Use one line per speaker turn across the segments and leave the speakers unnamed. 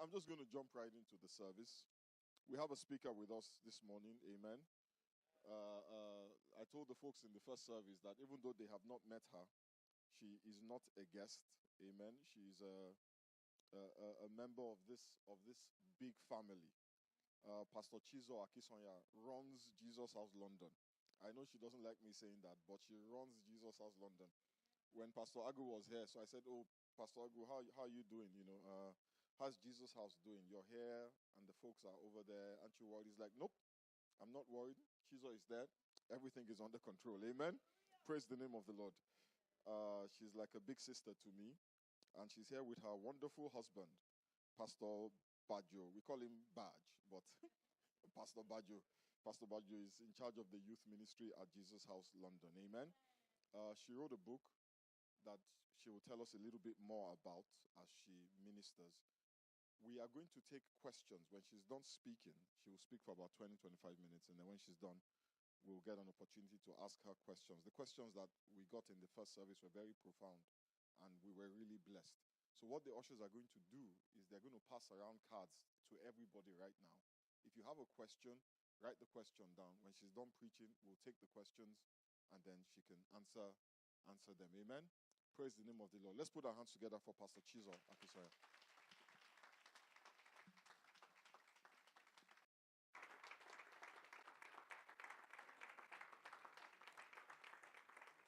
I'm just going to jump right into the service. We have a speaker with us this morning. Amen. I told the folks in the first service that even though they have not met her, she is not a guest. Amen. She's a member of this big family. Pastor Chizo Akisonya runs Jesus House London. I know she doesn't like me saying that, but she runs Jesus House London. When Pastor Agu was here, so I said, "Oh, Pastor Agu, how are you doing? How's Jesus House doing? You're here, and the folks are over there. Aren't you worried?" He's like, "Nope, I'm not worried. Chizo is there. Everything is under control." Amen. Praise the name of the Lord. She's like a big sister to me, and she's here with her wonderful husband, Pastor Bajo. We call him Badge, but Pastor Bajo. Pastor Bajo is in charge of the youth ministry at Jesus House London. Amen. She wrote a book that she will tell us a little bit more about as she ministers. We are going to take questions. When she's done speaking, she will speak for about 20-25 minutes, and then when she's done, we'll get an opportunity to ask her questions. The questions that we got in the first service were very profound, and we were really blessed. So what the ushers are going to do is they're going to pass around cards to everybody right now. If you have a question, write the question down. When she's done preaching, we'll take the questions, and then she can answer them. Amen. Praise the name of the Lord. Let's put our hands together for Pastor Chizo Akisonya.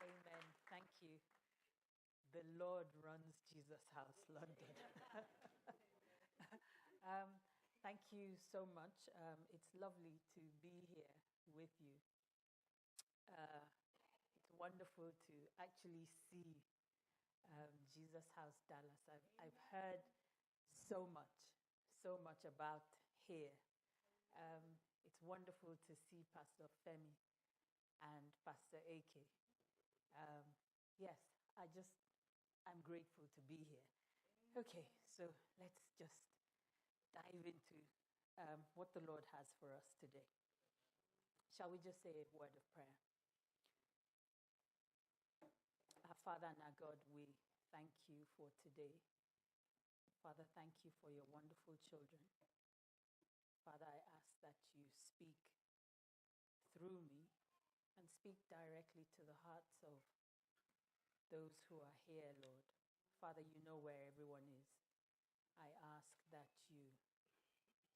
Amen. Thank you. The Lord runs Jesus House London. Thank you so much. It's lovely to be here with you. It's wonderful to actually see Jesus House Dallas. I've heard so much about here. It's wonderful to see Pastor Femi and Pastor AK. Yes, I'm grateful to be here. Okay, so let's just dive into what the Lord has for us today. Shall we just say a word of prayer? Our Father and our God, we thank you for today. Father, thank you for your wonderful children. Father, I ask that you speak through me and speak directly to the hearts of those who are here, Lord. Father, you know where everyone is. I ask that you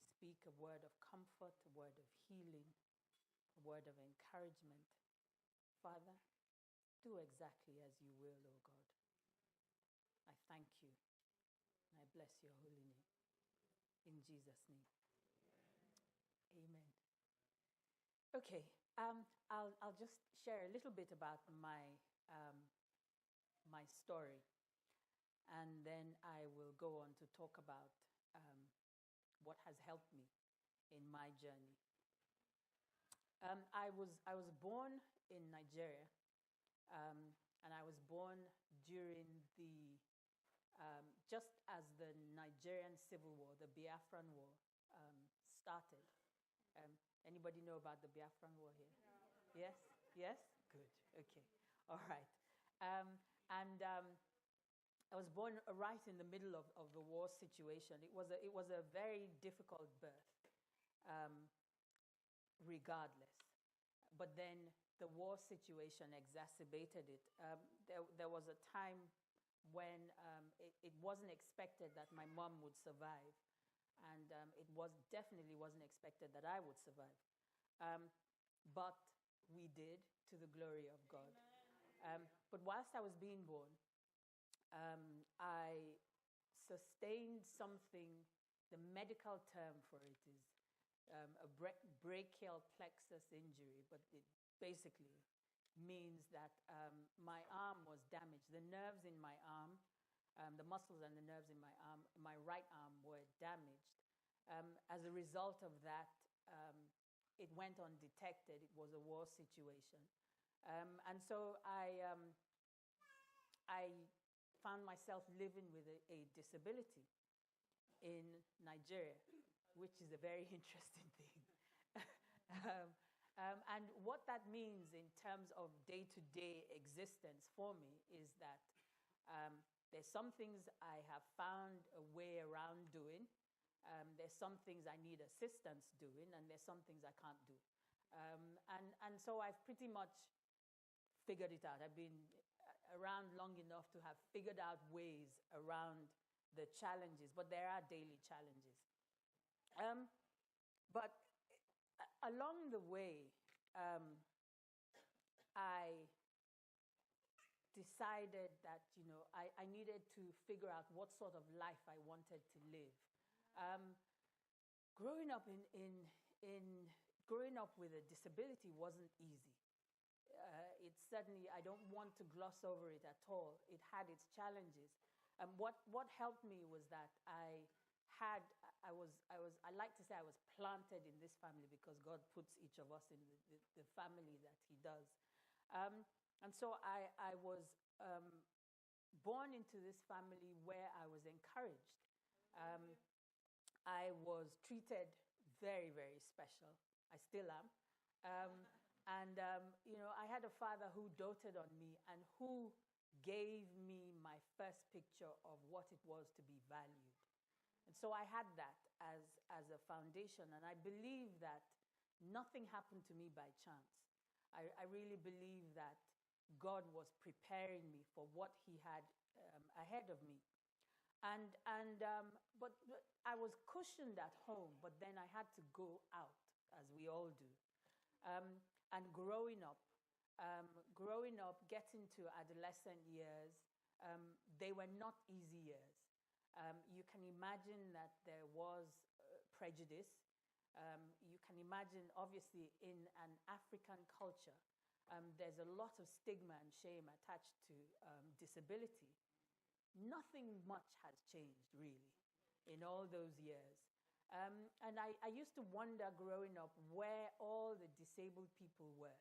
speak a word of comfort, a word of healing, a word of encouragement. Father, do exactly as you will, O God. I thank you, and I bless your holy name. In Jesus' name. Amen. Okay, I'll just share a little bit about my story, and then I will go on to talk about what has helped me in my journey. I was born in Nigeria, and I was born during the just as the Nigerian Civil War, the Biafran War, started. Anybody know about the Biafran War here? No. Yes? Yes? Good. Okay. All right. I was born right in the middle of the war situation. It was a very difficult birth, regardless. But then the war situation exacerbated it. There was a time when it wasn't expected that my mom would survive, and it definitely wasn't expected that I would survive. But we did, to the glory of God. But whilst I was being born, I sustained something. The medical term for it is a brachial plexus injury, but it basically means that my arm was damaged. The nerves in my arm, the muscles and the nerves in my arm, my right arm, were damaged. As a result of that, it went undetected. It was a war situation. And so I found myself living with a disability in Nigeria, which is a very interesting thing. And what that means in terms of day-to-day existence for me is that there's some things I have found a way around doing, There's some things I need assistance doing, and there's some things I can't do. And so I've pretty much figured it out. I've been around long enough to have figured out ways around the challenges, but there are daily challenges. But along the way, I decided that I needed to figure out what sort of life I wanted to live. Growing up growing up with a disability wasn't easy. It certainly, I don't want to gloss over it at all. It had its challenges. What helped me was that I like to say I was planted in this family because God puts each of us in the family that He does. And so I was born into this family where I was encouraged. I was treated very, very special. I still am. I had a father who doted on me and who gave me my first picture of what it was to be valued. And so I had that as a foundation. And I believe that nothing happened to me by chance. I really believe that God was preparing me for what He had ahead of me. But I was cushioned at home, but then I had to go out, as we all do. And growing up, getting to adolescent years, they were not easy years. You can imagine that there was prejudice. You can imagine, obviously, in an African culture, there's a lot of stigma and shame attached to disability. Nothing much has changed, really, in all those years. And I used to wonder growing up where all the disabled people were.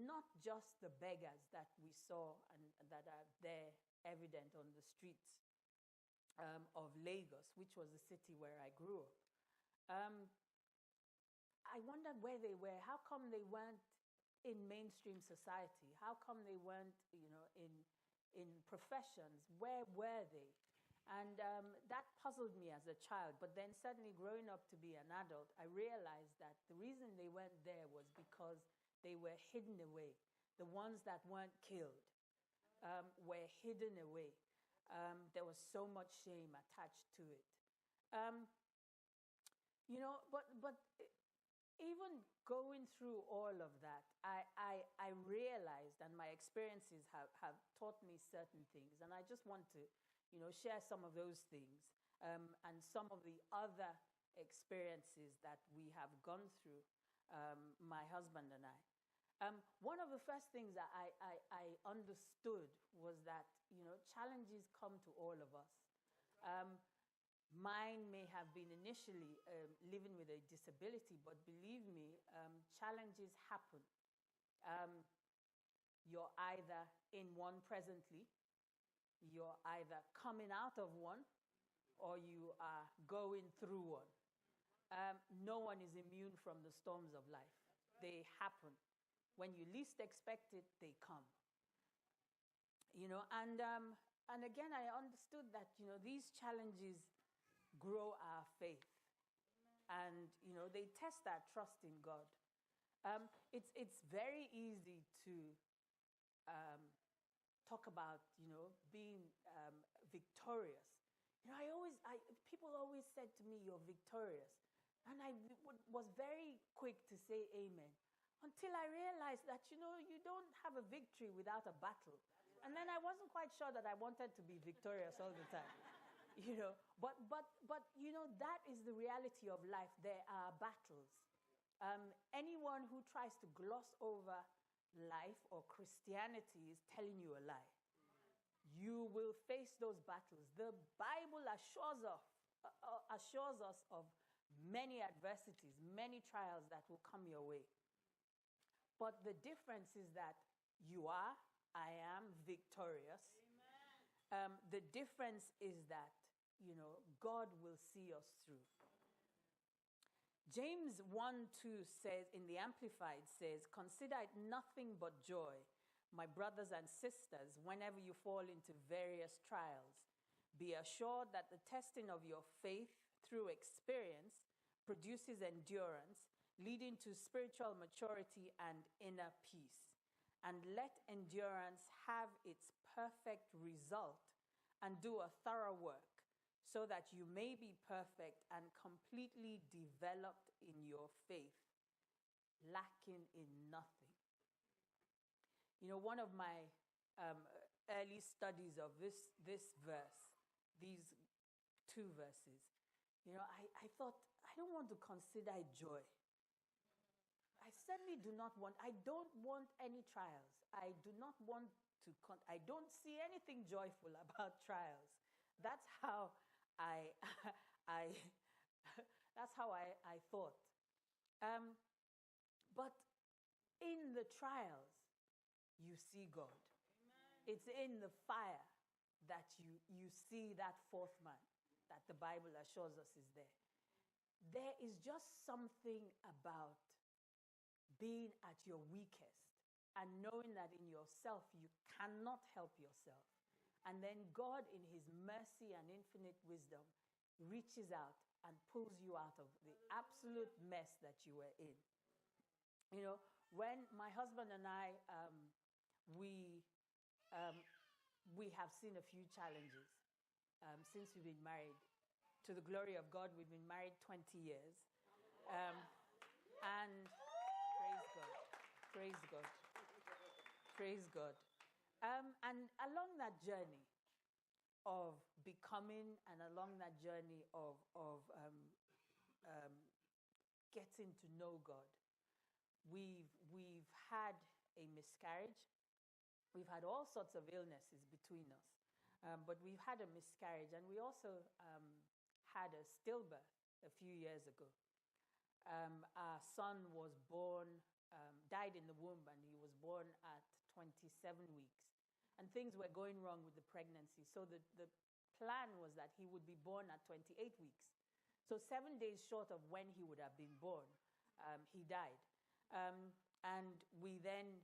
Not just the beggars that we saw and that are there evident on the streets of Lagos, which was the city where I grew up. I wondered where they were. How come they weren't in mainstream society? How come they weren't, in professions? Where were they? And that puzzled me as a child. But then suddenly growing up to be an adult, I realized that the reason they weren't there was because they were hidden away. The ones that weren't killed were hidden away. There was so much shame attached to it. But even going through all of that, I realized, and my experiences have taught me certain things, and I just want to share some of those things and some of the other experiences that we have gone through, my husband and I. One of the first things that I understood was that, challenges come to all of us. Mine may have been initially living with a disability, but believe me, challenges happen. You're either in one presently, you're either coming out of one, or you are going through one. No one is immune from the storms of life. They happen. When you least expect it, they come. And again, I understood that, these challenges grow our faith. And, they test our trust in God. It's very easy to talk about, being victorious. People always said to me, "You're victorious." And I was very quick to say amen, until I realized that, you don't have a victory without a battle. And then I wasn't quite sure that I wanted to be victorious all the time. But that is the reality of life. There are battles. Anyone who tries to gloss over life or Christianity is telling you a lie. You will face those battles. The Bible assures us of many adversities, many trials that will come your way. But the difference is that I am victorious. The difference is that, God will see us through. James 1:2 says, in the Amplified says, "Consider it nothing but joy, my brothers and sisters, whenever you fall into various trials. Be assured that the testing of your faith, through experience produces endurance, leading to spiritual maturity and inner peace. And let endurance have its perfect result and do a thorough work, so that you may be perfect and completely developed in your faith, lacking in nothing. You know, one of my early studies of this verse, these two verses, you know, I thought, I don't want to consider it joy. I certainly do not want, I don't want any trials. I do not want to, I don't see anything joyful about trials. That's how I that's how I thought. But in the trials, you see God. Amen. It's in the fire that you see that fourth man that the Bible assures us is there. There is just something about being at your weakest and knowing that in yourself you cannot help yourself. And then God, in his mercy and infinite wisdom, reaches out and pulls you out of the absolute mess that you were in. You know, when my husband and I, we have seen a few challenges since we've been married. To the glory of God, we've been married 20 years. And praise God. Praise God. And along that journey of becoming and along that journey of getting to know God, we've had a miscarriage. We've had all sorts of illnesses between us, but we've had a miscarriage, and we also had a stillbirth a few years ago. Our son was born, died in the womb, and he was born at 27 weeks. And things were going wrong with the pregnancy. So the plan was that he would be born at 28 weeks. So 7 days short of when he would have been born, he died. And we then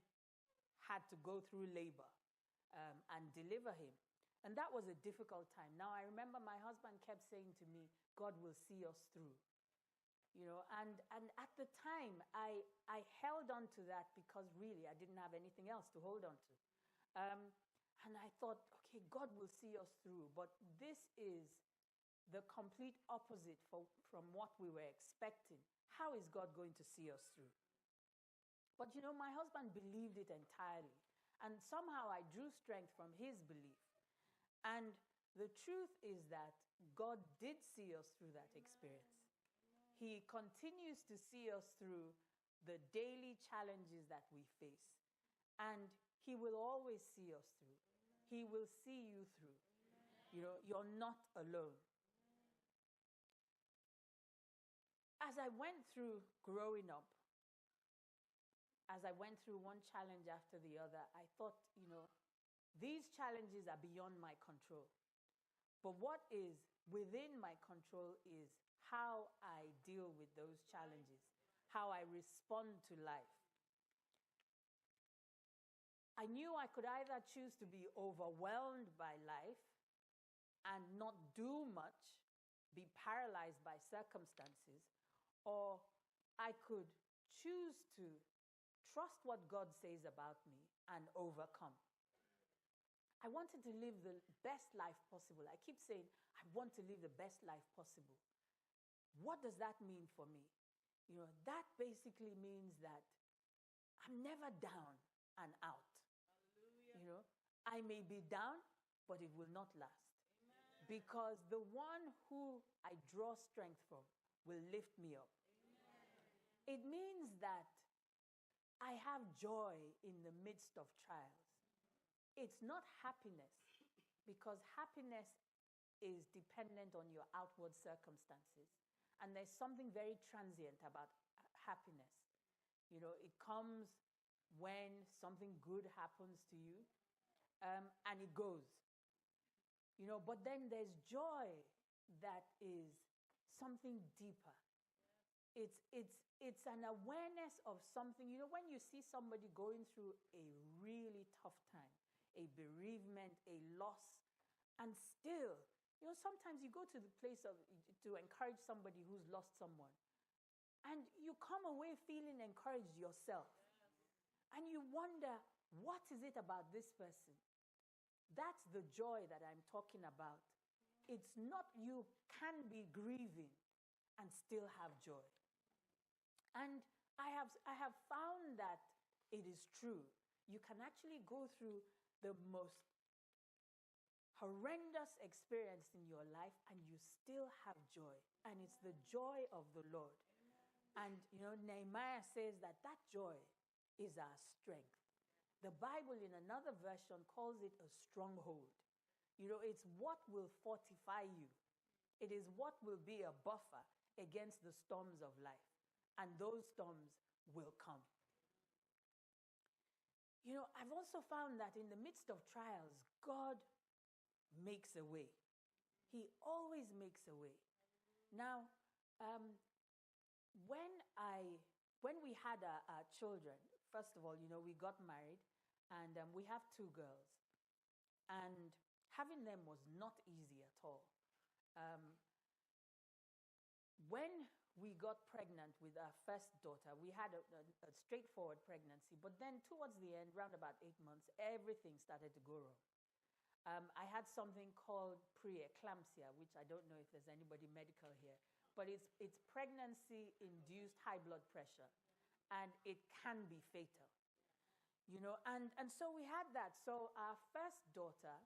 had to go through labor and deliver him. And that was a difficult time. Now, I remember my husband kept saying to me, God will see us through. You know, and at the time, I held on to that because really I didn't have anything else to hold on to. And I thought, okay, God will see us through. But this is the complete opposite from what we were expecting. How is God going to see us through? But you know, my husband believed it entirely. And somehow I drew strength from his belief. And the truth is that God did see us through that experience. He continues to see us through the daily challenges that we face. And he will always see us through. He will see you through. You know, you're not alone. As I went through growing up, as I went through one challenge after the other, I thought, you know, these challenges are beyond my control. But what is within my control is how I deal with those challenges, how I respond to life. I knew I could either choose to be overwhelmed by life and not do much, be paralyzed by circumstances, or I could choose to trust what God says about me and overcome. I wanted to live the best life possible. I keep saying, I want to live the best life possible. What does that mean for me? You know, that basically means that I'm never down and out. Hallelujah. You know, I may be down, but it will not last. Amen. Because the one who I draw strength from will lift me up. Amen. It means that I have joy in the midst of trials. It's not happiness, because happiness is dependent on your outward circumstances. And there's something very transient about happiness. You know, it comes when something good happens to you, and it goes. You know, but then there's joy that is something deeper. It's an awareness of something. You know, when you see somebody going through a really tough time, a bereavement, a loss, and still You know, sometimes you go to the place to encourage somebody who's lost someone, and you come away feeling encouraged yourself. And you wonder, what is it about this person? That's the joy that I'm talking about. It's not you can be grieving and still have joy. And I have found that it is true. You can actually go through the most horrendous experience in your life and you still have joy. And it's the joy of the Lord. And, you know, Nehemiah says that joy is our strength. The Bible in another version calls it a stronghold. You know, it's what will fortify you. It is what will be a buffer against the storms of life. And those storms will come. You know, I've also found that in the midst of trials, God makes a way. He always makes a way. Now, when we had our children, first of all, you know, we got married and we have 2 girls. And having them was not easy at all. When we got pregnant with our first daughter, we had a straightforward pregnancy. But then towards the end, around about 8 months, everything started to go wrong. I had something called preeclampsia, which I don't know if there's anybody medical here, but it's pregnancy-induced high blood pressure, and it can be fatal. You know, and so we had that. So our first daughter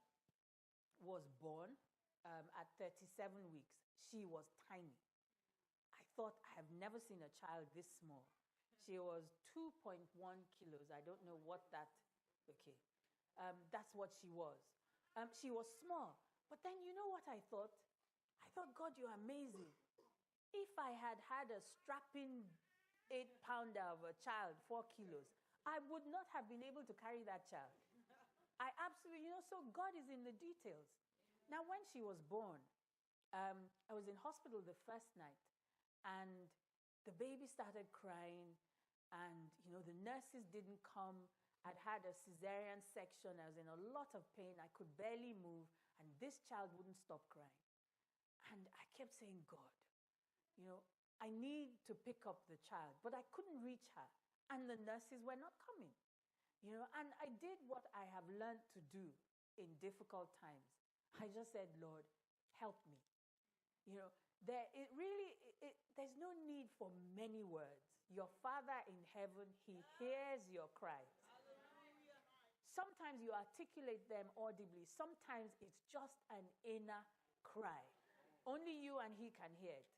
was born at 37 weeks. She was tiny. I thought, I have never seen a child this small. She was 2.1 kilos. I don't know what that, okay. That's what she was. She was small. But then you know what I thought? I thought, God, you're amazing. If I had had a strapping 8-pounder of a child, 4 kilos, I would not have been able to carry that child. I absolutely, you know, so God is in the details. Now, when she was born, I was in hospital the first night, and the baby started crying, and, you know, the nurses didn't come. I'd had a cesarean section. I was in a lot of pain. I could barely move, and this child wouldn't stop crying. And I kept saying, God, you know, I need to pick up the child, but I couldn't reach her, and the nurses were not coming. You know, and I did what I have learned to do in difficult times. I just said, Lord, help me. You know, there's no need for many words. Your Father in heaven, He hears your cries. Sometimes you articulate them audibly. Sometimes it's just an inner cry. Only you and He can hear it.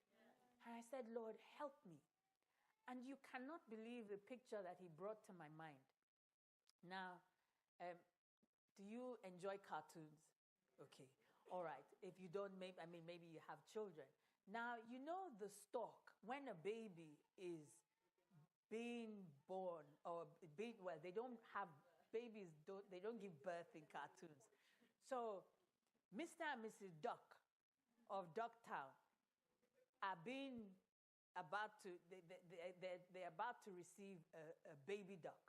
And I said, Lord, help me. And you cannot believe the picture that He brought to my mind. Now, do you enjoy cartoons? Okay. All right. If you don't, maybe you have children. Now, you know the stalk, when a baby is being born, or they don't have babies, they don't give birth in cartoons. So, Mr. and Mrs. Duck of Ducktown are they're about to receive a baby duck.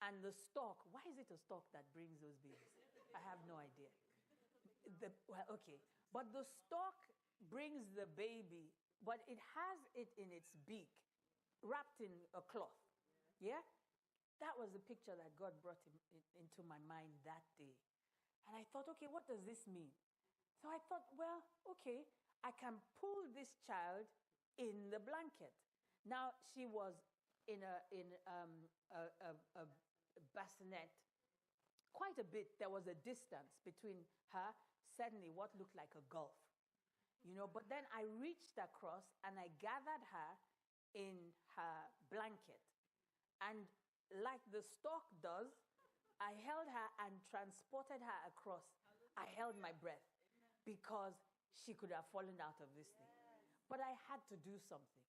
And the stalk, why is it a stalk that brings those babies? I have no idea. Okay. But the stalk brings the baby, but it has it in its beak, wrapped in a cloth. Yeah? That was the picture that God brought into my mind that day. And I thought, okay, what does this mean? So I thought, well, okay, I can pull this child in the blanket. Now, she was in a bassinet. Quite a bit, there was a distance between her, certainly what looked like a gulf. You know, but then I reached across and I gathered her in her blanket. And like the stork does, I held her and transported her across. I held my breath because she could have fallen out of this thing. But I had to do something.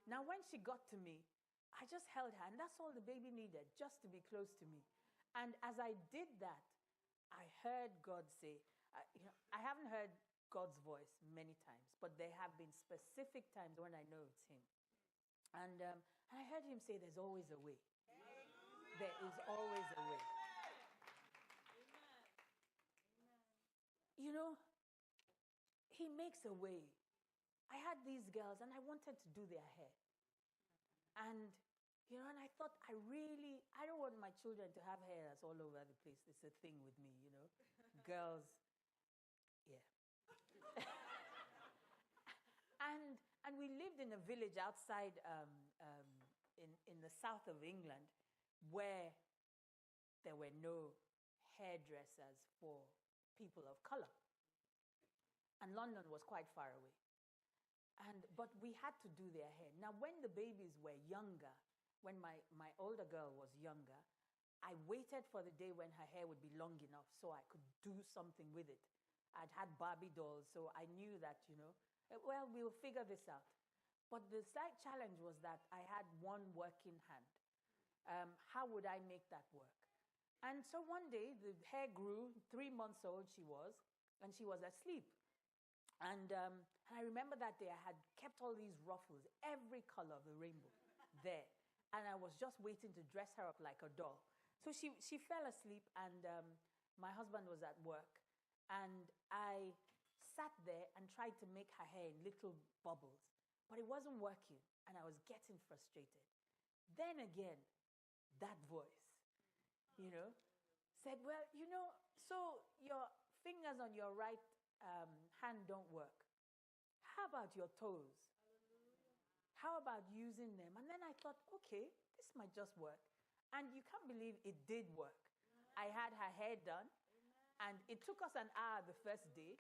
Now, when she got to me, I just held her, and that's all the baby needed, just to be close to me. And as I did that, I heard God say, I haven't heard God's voice many times, but there have been specific times when I know it's Him. And I heard Him say, there's always a way. There is always a way. You know, He makes a way. I had these girls and I wanted to do their hair. And, and I thought I don't want my children to have hair that's all over the place. It's a thing with me, Girls, yeah. and we lived in a village outside in the south of England where there were no hairdressers for people of color. And London was quite far away. But we had to do their hair. Now, when the babies were younger, when my older girl was younger, I waited for the day when her hair would be long enough so I could do something with it. I'd had Barbie dolls, so I knew that, well, we'll figure this out. But the slight challenge was that I had one working hand. How would I make that work? And so one day, the hair grew, 3 months old she was, and she was asleep. And I remember that day I had kept all these ruffles, every color of the rainbow there. And I was just waiting to dress her up like a doll. So she fell asleep, and my husband was at work. And I sat there and tried to make her hair in little bubbles. But it wasn't working, and I was getting frustrated. Then again, that voice, said, well, so your fingers on your right hand don't work. How about your toes? How about using them? And then I thought, okay, this might just work. And you can't believe it did work. I had her hair done, and it took us an hour the first day.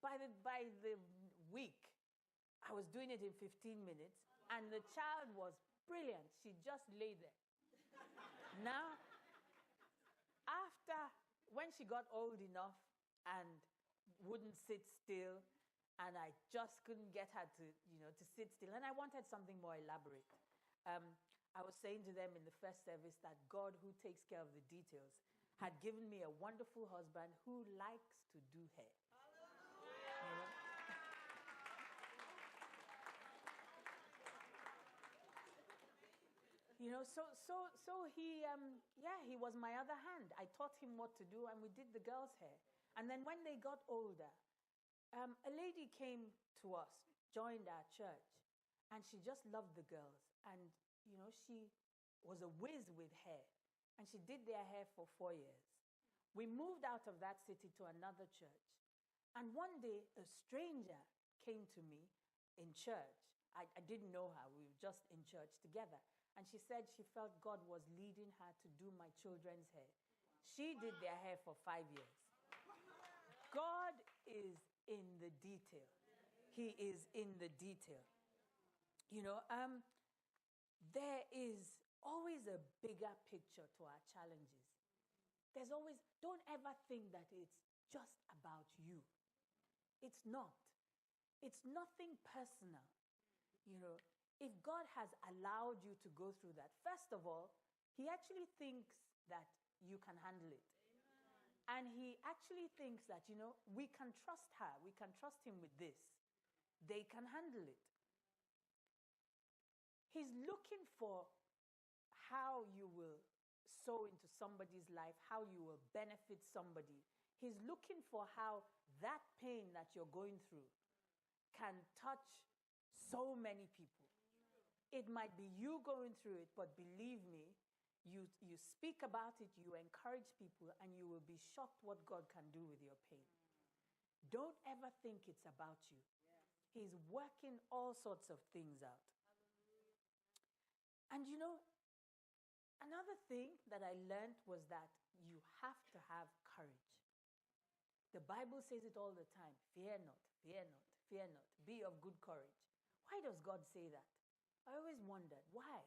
By the week, I was doing it in 15 minutes, and the child was brilliant. She just lay there. Now, when she got old enough and wouldn't sit still, and I just couldn't get her to sit still, and I wanted something more elaborate. I was saying to them in the first service that God, who takes care of the details, had given me a wonderful husband who likes to do hair. So he was my other hand. I taught him what to do, and we did the girls' hair. And then when they got older, a lady came to us, joined our church, and she just loved the girls. And, she was a whiz with hair, and she did their hair for 4 years. We moved out of that city to another church. And one day, a stranger came to me in church. I didn't know her. We were just in church together. And she said she felt God was leading her to do my children's hair. She did their hair for 5 years. God is in the detail. He is in the detail. There is always a bigger picture to our challenges. Don't ever think that it's just about you. It's not. It's nothing personal. If God has allowed you to go through that, first of all, he actually thinks that you can handle it. Amen. And he actually thinks that, we can trust her. We can trust him with this. They can handle it. He's looking for how you will sow into somebody's life, how you will benefit somebody. He's looking for how that pain that you're going through can touch so many people. It might be you going through it, but believe me, you speak about it, you encourage people, and you will be shocked what God can do with your pain. Don't ever think it's about you. He's working all sorts of things out. And another thing that I learned was that you have to have courage. The Bible says it all the time. Fear not, fear not, fear not. Be of good courage. Why does God say that? I always wondered, why?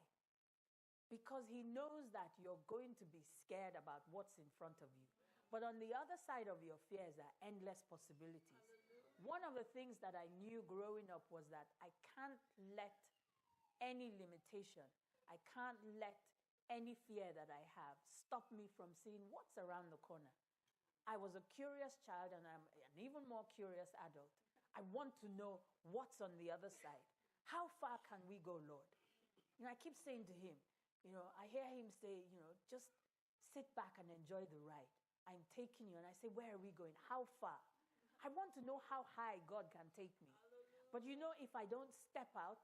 Because he knows that you're going to be scared about what's in front of you. But on the other side of your fears are endless possibilities. One of the things that I knew growing up was that I can't let any limitation, I can't let any fear that I have stop me from seeing what's around the corner. I was a curious child, and I'm an even more curious adult. I want to know what's on the other side. How far can we go, Lord? I keep saying to him, I hear him say, just sit back and enjoy the ride. I'm taking you. And I say, where are we going? How far? I want want to know how high God can take me. But you know, if I don't step out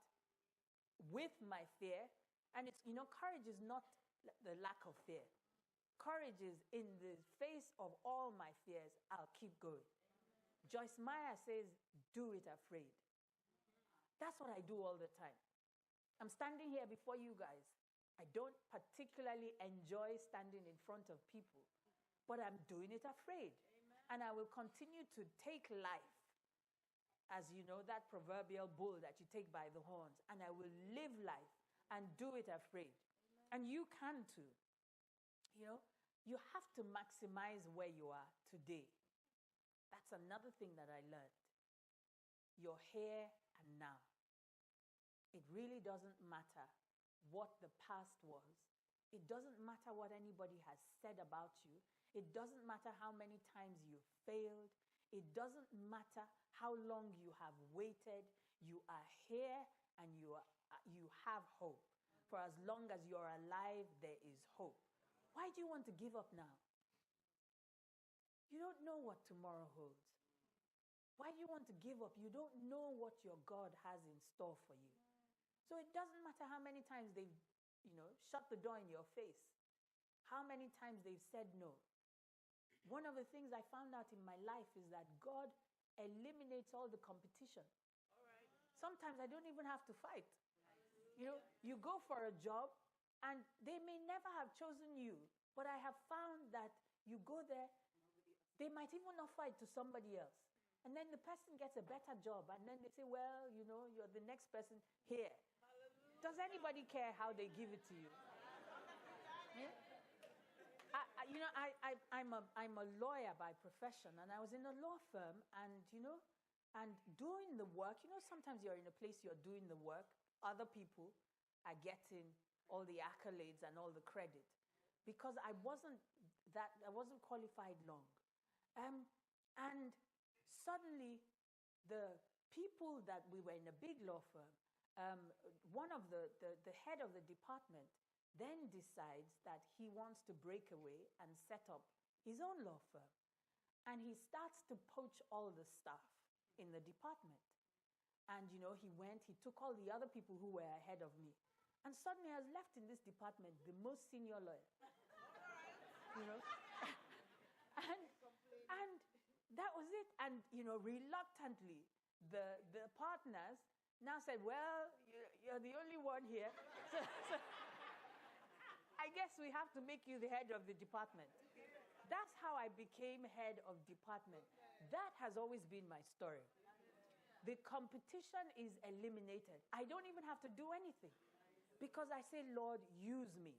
with my fear, and it's, you know, courage is not the lack of fear. Courage is in the face of all my fears, I'll keep going. Joyce Meyer says, do it afraid. That's what I do all the time. I'm standing here before you guys. I don't particularly enjoy standing in front of people, but I'm doing it afraid. Amen. And I will continue to take life, as you know, that proverbial bull that you take by the horns, and I will live life and do it afraid. Amen. And you can too. You know, you have to maximize where you are today. That's another thing that I learned. Your here and now. It really doesn't matter what the past was. It doesn't matter what anybody has said about you. It doesn't matter how many times you failed. It doesn't matter how long you have waited. You are here and you have hope. For as long as you're alive, there is hope. Why do you want to give up now? You don't know what tomorrow holds. Why do you want to give up? You don't know what your God has in store for you. So it doesn't matter how many times they've, you know, shut the door in your face, how many times they've said no. One of the things I found out in my life is that God eliminates all the competition. All right. Sometimes I don't even have to fight. You know, you go for a job and they may never have chosen you, but I have found that you go there, they might even offer it to somebody else. And then the person gets a better job. And then they say, well, you know, you're the next person here. Hallelujah. Does anybody care how they give it to you? Yeah? I'm a lawyer by profession. And I was in a law firm. And, you know, and doing the work, you know, sometimes you're in a place you're doing the work. Other people are getting all the accolades and all the credit. Because I wasn't qualified long. And suddenly, the people that we were in a big law firm, one of the head of the department then decides that he wants to break away and set up his own law firm. And he starts to poach all the staff in the department. And, you know, he took all the other people who were ahead of me. And suddenly I was left in this department, the most senior lawyer. You know? and that was it. And, you know, reluctantly, the partners now said, well, you're the only one here. So I guess we have to make you the head of the department. That's how I became head of department. That has always been my story. The competition is eliminated. I don't even have to do anything because I say, Lord, use me.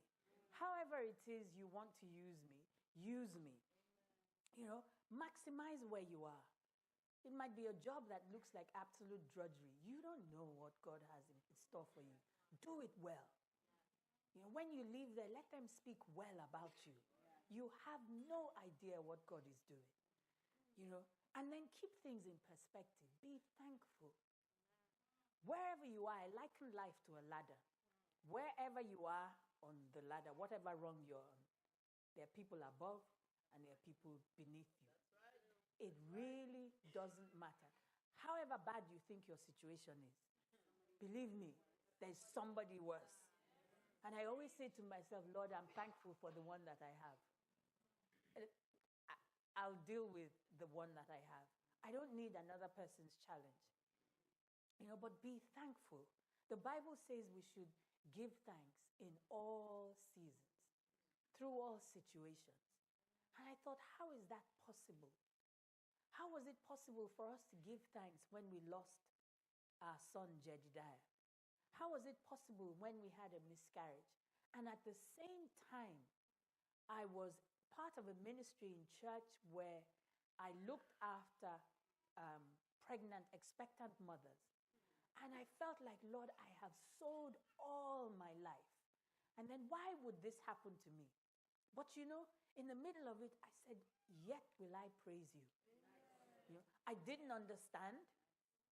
However it is you want to use me, use me. You know, maximize where you are. It might be a job that looks like absolute drudgery. You don't know what God has in store for you. Do it well. You know, when you leave there, let them speak well about you. You have no idea what God is doing. You know, and then keep things in perspective. Be thankful. Wherever you are, I liken life to a ladder. Wherever you are on the ladder, whatever rung you're on, there are people above and there are people beneath you. It really doesn't matter. However bad you think your situation is, believe me, there's somebody worse. And I always say to myself, Lord, I'm thankful for the one that I have. I'll deal with the one that I have. I don't need another person's challenge. You know, but be thankful. The Bible says we should give thanks in all seasons, through all situations. And I thought, how is that possible? How was it possible for us to give thanks when we lost our son Jedediah? How was it possible when we had a miscarriage? And at the same time, I was part of a ministry in church where I looked after pregnant, expectant mothers. And I felt like, Lord, I have sowed all my life. And then why would this happen to me? But you know, in the middle of it, I said, yet will I praise you. You know, I didn't understand.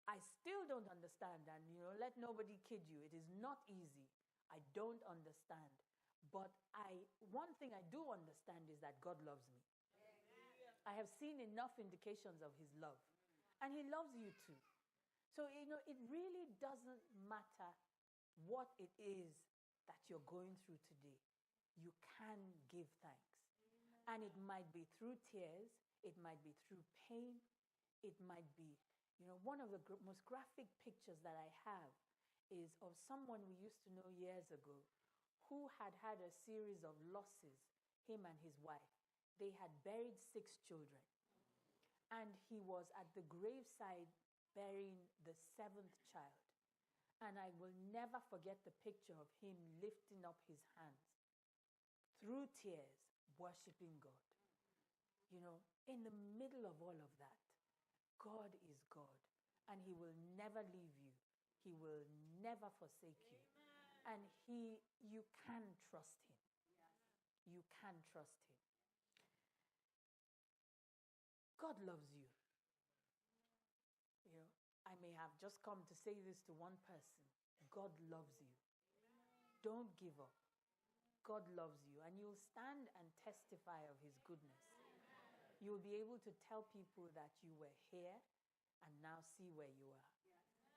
I still don't understand. And, you know, let nobody kid you. It is not easy. I don't understand. But one thing I do understand is that God loves me. I have seen enough indications of his love. And He loves you too. So, it really doesn't matter what it is that you're going through today. You can give thanks. And it might be through tears, it might be through pain, it might be, one of the most graphic pictures that I have is of someone we used to know years ago who had had a series of losses, him and his wife. They had buried 6 children. And he was at the graveside burying the 7th child. And I will never forget the picture of him lifting up his hands through tears, worshiping God. In the middle of all of that, God is God, and He will never leave you. He will never forsake you. And you can trust Him. You can trust Him. God loves you. I may have just come to say this to one person. God loves you. Don't give up. God loves you, and you'll stand and testify of His goodness. You'll be able to tell people that you were here and now see where you are.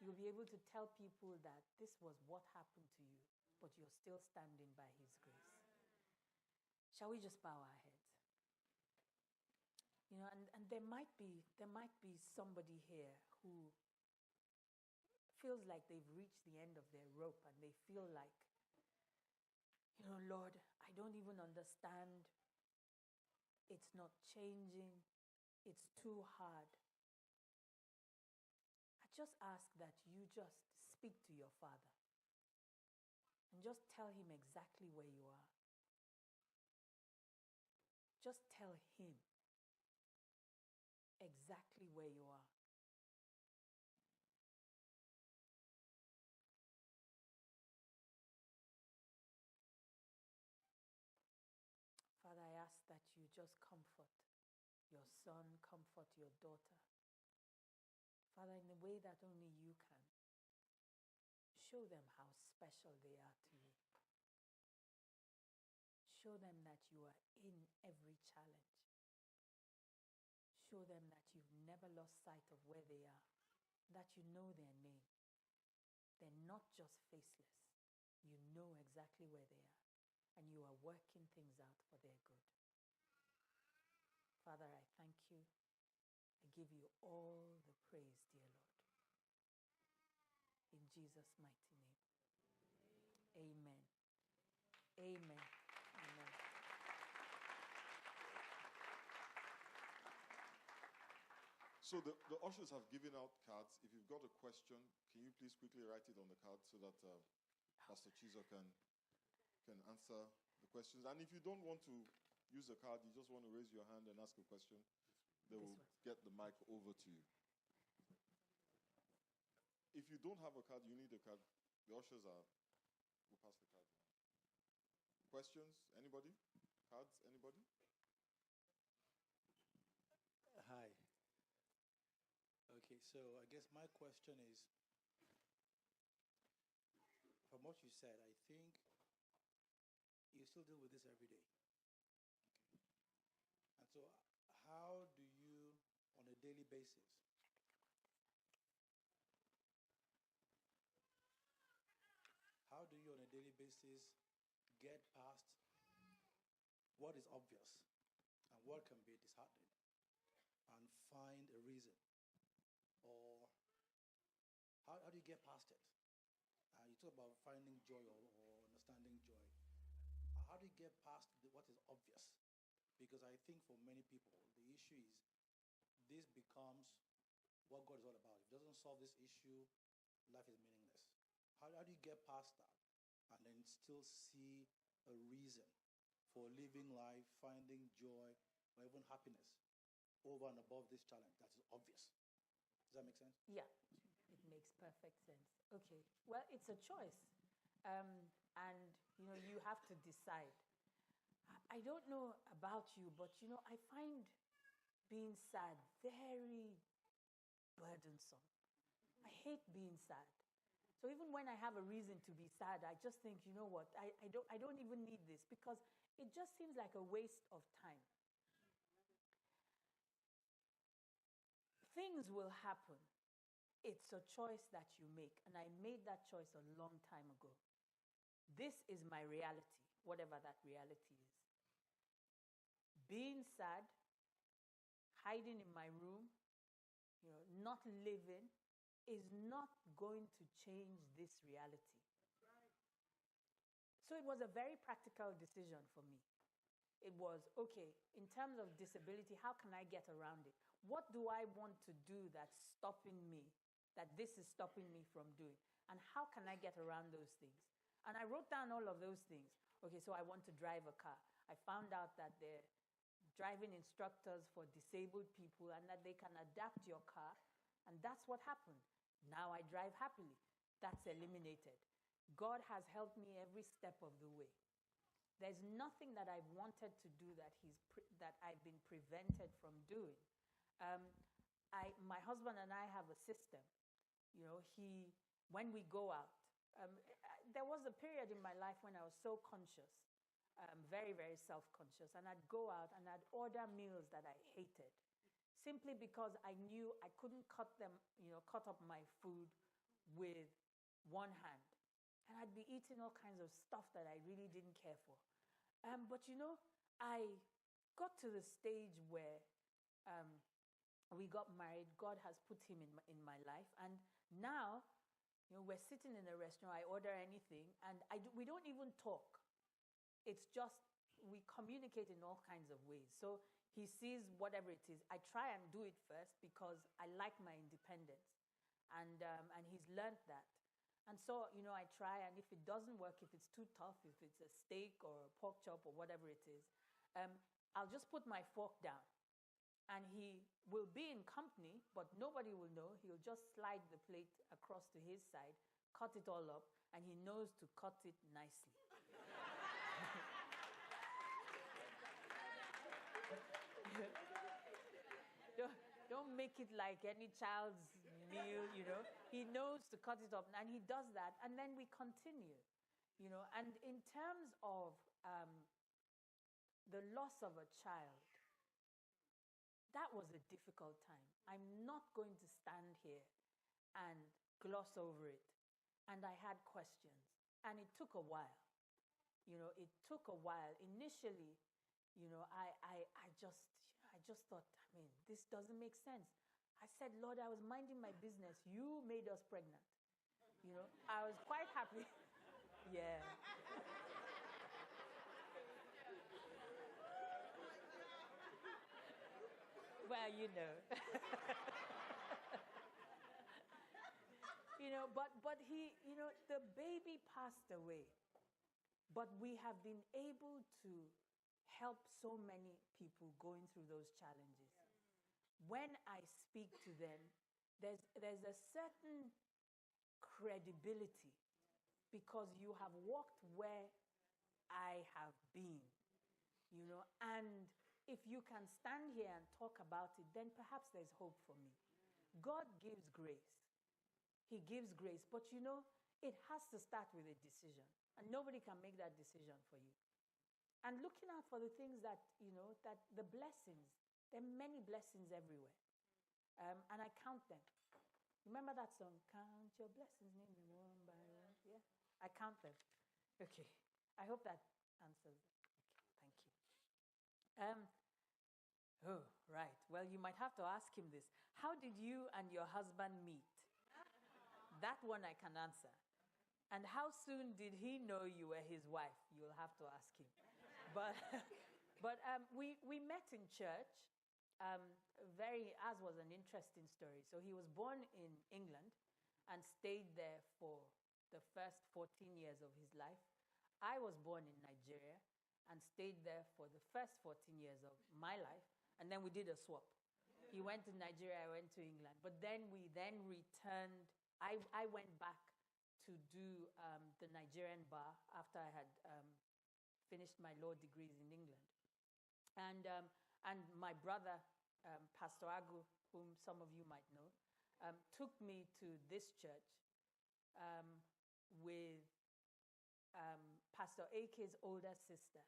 You'll be able to tell people that this was what happened to you, but you're still standing by His grace. Shall we just bow our heads? And there might be somebody here who feels like they've reached the end of their rope, and they feel like, Lord, I don't even understand. It's not changing. It's too hard. I just ask that you just speak to your Father and just tell Him exactly where you are. Just tell Him exactly where you are. Father, I ask that you just comfort your son, comfort your daughter. Father, in a way that only you can. Show them how special they are to you. Show them that you are in every challenge. Show them that you've never lost sight of where they are, that you know their name. They're not just faceless. You know exactly where they are, and you are working things out for their good. Father, I thank you. I give you all the praise, dear Lord. In Jesus' mighty name. Amen. Amen. Amen.
So the ushers have given out cards. If you've got a question, can you please quickly write it on the card so that Pastor Chizo can answer the questions. And if you don't want to use a card, you just want to raise your hand and ask a question, they will get the mic over to you. If you don't have a card, you need a card. The ushers will pass the card. Questions? Anybody? Cards? Anybody?
Hi. Okay, so I guess my question is, from what you said, I think you still deal with this every day. Okay. And so how do you, on a daily basis, get past what is obvious and what can be disheartening and find a reason? Or how do you get past it? You talk about finding joy or understanding joy. How do you get past what is obvious? Because I think for many people, the issue is this becomes what God is all about. If it doesn't solve this issue, life is meaningless. How do you get past that and then still see a reason for living life, finding joy, or even happiness over and above this challenge that is obvious? Does that make sense?
Yeah, it makes perfect sense. Okay, well, it's a choice. And, you have to decide. I don't know about you, but, I find being sad very burdensome. I hate being sad. So even when I have a reason to be sad, I just think, you know what, I don't even need this because it just seems like a waste of time. things will happen. It's a choice that you make. And I made that choice a long time ago. This is my reality, whatever that reality is. Being sad, hiding in my room, not living, is not going to change this reality. So it was a very practical decision for me. It was, okay, in terms of disability, how can I get around it? What do I want to do that's stopping me, that this is stopping me from doing? And how can I get around those things? And I wrote down all of those things. Okay, so I want to drive a car. I found out that they're driving instructors for disabled people and that they can adapt your car. And that's what happened. Now I drive happily. That's eliminated. God has helped me every step of the way. There's nothing that I've wanted to do that I've been prevented from doing. My husband and I have a system. When we go out, there was a period in my life when I was so conscious, very, very self-conscious, and I'd go out and I'd order meals that I hated, simply because I knew I couldn't cut up my food with one hand. And I'd be eating all kinds of stuff that I really didn't care for. But I got to the stage where we got married. God has put him in my life. And now, we're sitting in a restaurant. I order anything, and we don't even talk. It's just, we communicate in all kinds of ways. So he sees whatever it is. I try and do it first because I like my independence. And he's learned that. And so, I try, and if it doesn't work, if it's too tough, if it's a steak or a pork chop or whatever it is, I'll just put my fork down. And he will be in company, but nobody will know. He'll just slide the plate across to his side, cut it all up, and he knows to cut it nicely. Don't make it like any child's meal, He knows to cut it up, and he does that, and then we continue, And in terms of the loss of a child, that was a difficult time. I'm not going to stand here and gloss over it. And I had questions, and it took a while. It took a while. Initially, I just thought, this doesn't make sense. I said, Lord, I was minding my business. You made us pregnant. I was quite happy. Yeah. Well, but he, the baby passed away. But we have been able to help so many people going through those challenges. When I speak to them, there's a certain credibility because you have walked where I have been, and if you can stand here and talk about it, then perhaps there's hope for me. God gives grace. He gives grace, but it has to start with a decision, and nobody can make that decision for you. And looking out for the things that, that the blessings, there are many blessings everywhere. And I count them. Remember that song? Count your blessings, name them one by one. Yeah, I count them. Okay, I hope that answers that. Okay, thank you. Oh, right. Well, you might have to ask him this. How did you and your husband meet? That one I can answer. And how soon did he know you were his wife? You'll have to ask him. But we met in church. As was an interesting story. So he was born in England and stayed there for the first 14 years of his life. I was born in Nigeria and stayed there for the first 14 years of my life. And then we did a swap. He went to Nigeria, I went to England. But then we returned. I went back to do the Nigerian bar after I had finished my law degrees in England. And my brother, Pastor Agu, whom some of you might know, took me to this church with Pastor Ake's older sister.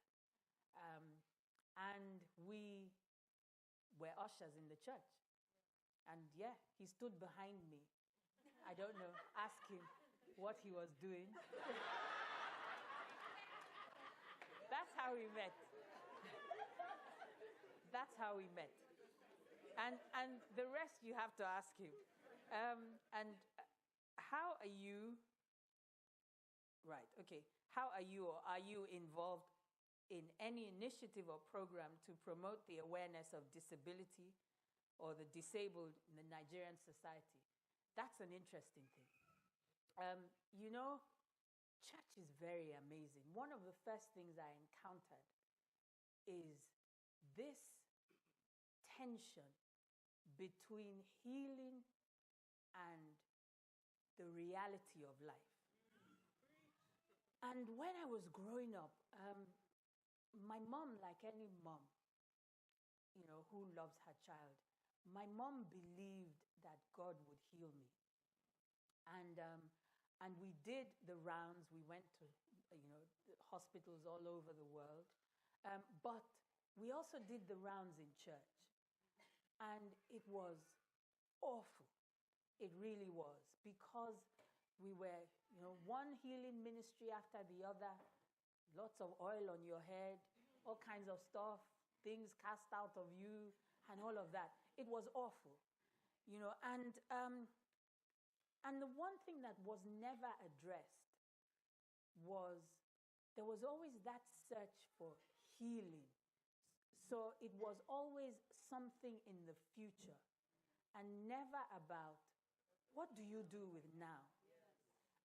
And we were ushers in the church. And yeah, he stood behind me. I don't know, ask him what he was doing. That's how we met. That's how we met. And the rest you have to ask him. And how are you? Right, okay. How are you, or are you involved in any initiative or program to promote the awareness of disability or the disabled in the Nigerian society? That's an interesting thing. You know, church is very amazing. One of the first things I encountered is this tension between healing and the reality of life. And when I was growing up, my mom, like any mom, you know, who loves her child, my mom believed that God would heal me. And we did the rounds. We went to, you know, hospitals all over the world. But we also did the rounds in church. And it was awful. It really was. Because we were, you know, one healing ministry after the other, lots of oil on your head, all kinds of stuff, things cast out of you, and all of that. It was awful, you know. And the one thing that was never addressed was there was always that search for healing. So it was always something in the future, and never about what do you do with now?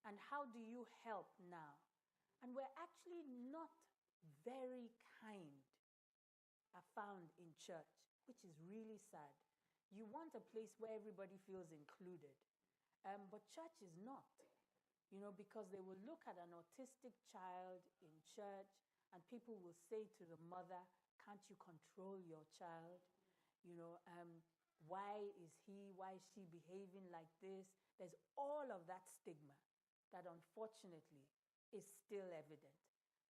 And how do you help now? And we're actually not very kind, I found, in church, which is really sad. You want a place where everybody feels included. But church is not, you know, because they will look at an autistic child in church and people will say to the mother, can't you control your child? You know, why is she behaving like this? There's all of that stigma that unfortunately is still evident.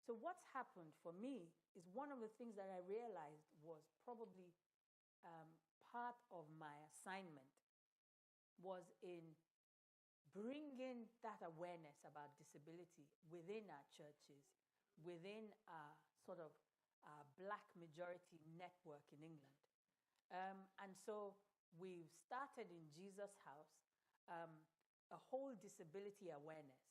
So what's happened for me is one of the things that I realized was probably part of my assignment was in bringing that awareness about disability within our churches, within our sort of Black majority network in England. And so we've started in Jesus House a whole disability awareness.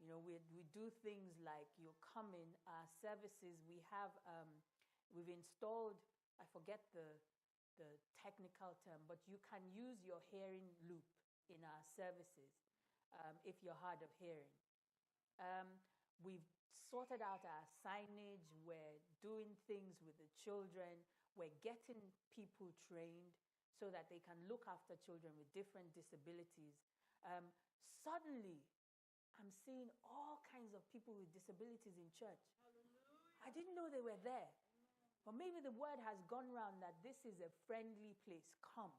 You know, we do things like you come in our services. We've installed, I forget the technical term, but you can use your hearing loop in our services if you're hard of hearing. We've sorted out our signage. We're doing things with the children. We're getting people trained so that they can look after children with different disabilities. Suddenly, I'm seeing all kinds of people with disabilities in church. I didn't know they were there. But maybe the word has gone around that this is a friendly place. Come.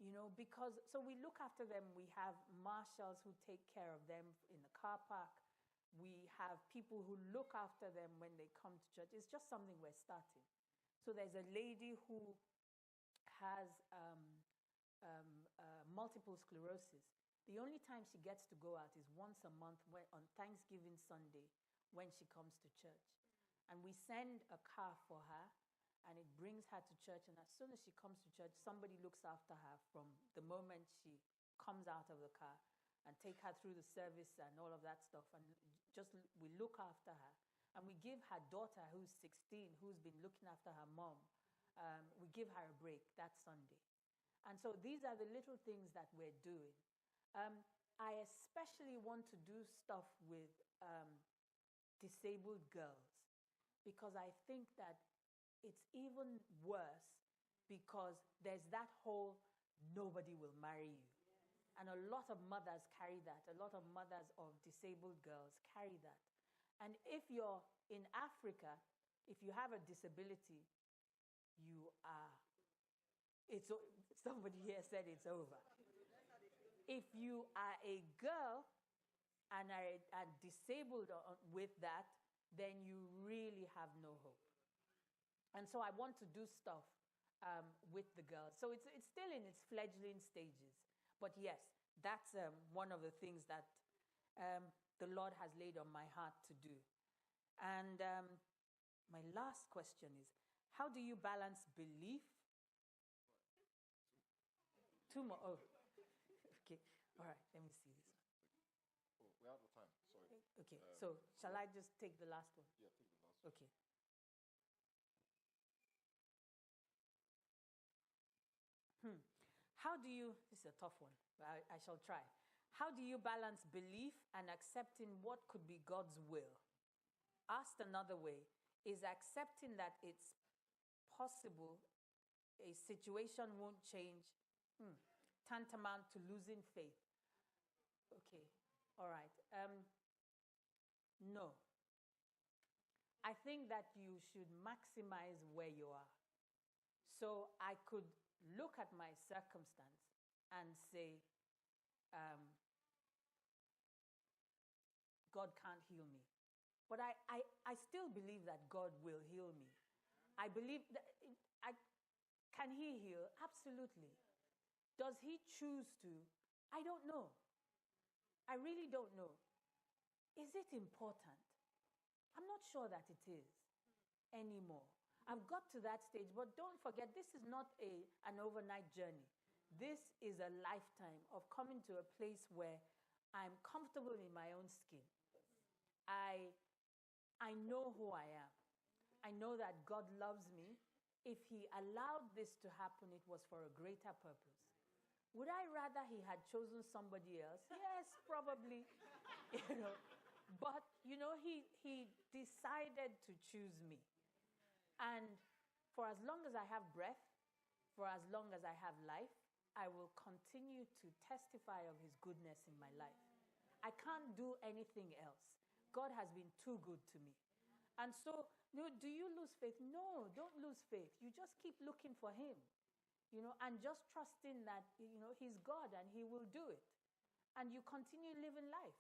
You know, because, so we look after them. We have marshals who take care of them in the car park. We have people who look after them when they come to church. It's just something we're starting. So there's a lady who has multiple sclerosis. The only time she gets to go out is once a month on Thanksgiving Sunday when she comes to church. And we send a car for her, and it brings her to church. And as soon as she comes to church, somebody looks after her from the moment she comes out of the car and take her through the service and all of that stuff. And just we look after her. And we give her daughter, who's 16, who's been looking after her mom, we give her a break that Sunday. And so these are the little things that we're doing. I especially want to do stuff with disabled girls because I think that it's even worse because there's that whole nobody will marry you. And a lot of mothers carry that. A lot of mothers of disabled girls carry that. And if you're in Africa, if you have a disability, you are, somebody here said it's over. If you are a girl and are disabled with that, then you really have no hope. And so I want to do stuff with the girls. So it's still in its fledgling stages. But yes, that's one of the things that the Lord has laid on my heart to do. And my last question is, how do you balance belief? Two more. Oh, okay. All right, let me see this.
Oh, we're out of time. Sorry.
Okay, so shall I just take the last one?
Yeah, take the last one.
Okay. How do you, this is a tough one, but I shall try. How do you balance belief and accepting what could be God's will? Asked another way, is accepting that it's possible a situation won't change tantamount to losing faith? Okay, all right. No. I think that you should maximize where you are. So I could look at my circumstance and say, God can't heal me. But I still believe that God will heal me. I believe that can he heal? Absolutely. Does he choose to? I don't know. I really don't know. Is it important? I'm not sure that it is anymore. I've got to that stage, but don't forget, this is not an overnight journey. This is a lifetime of coming to a place where I'm comfortable in my own skin. I know who I am. I know that God loves me. If he allowed this to happen, it was for a greater purpose. Would I rather he had chosen somebody else? Yes, probably. But he decided to choose me. And for as long as I have breath, for as long as I have life, I will continue to testify of his goodness in my life. I can't do anything else. God has been too good to me. And so, do you lose faith? No, don't lose faith. You just keep looking for him, and just trusting that, he's God and he will do it. And you continue living life.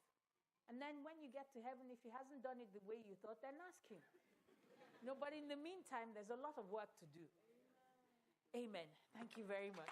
And then when you get to heaven, if he hasn't done it the way you thought, then ask him. But in the meantime, there's a lot of work to do. Amen. Thank you very much.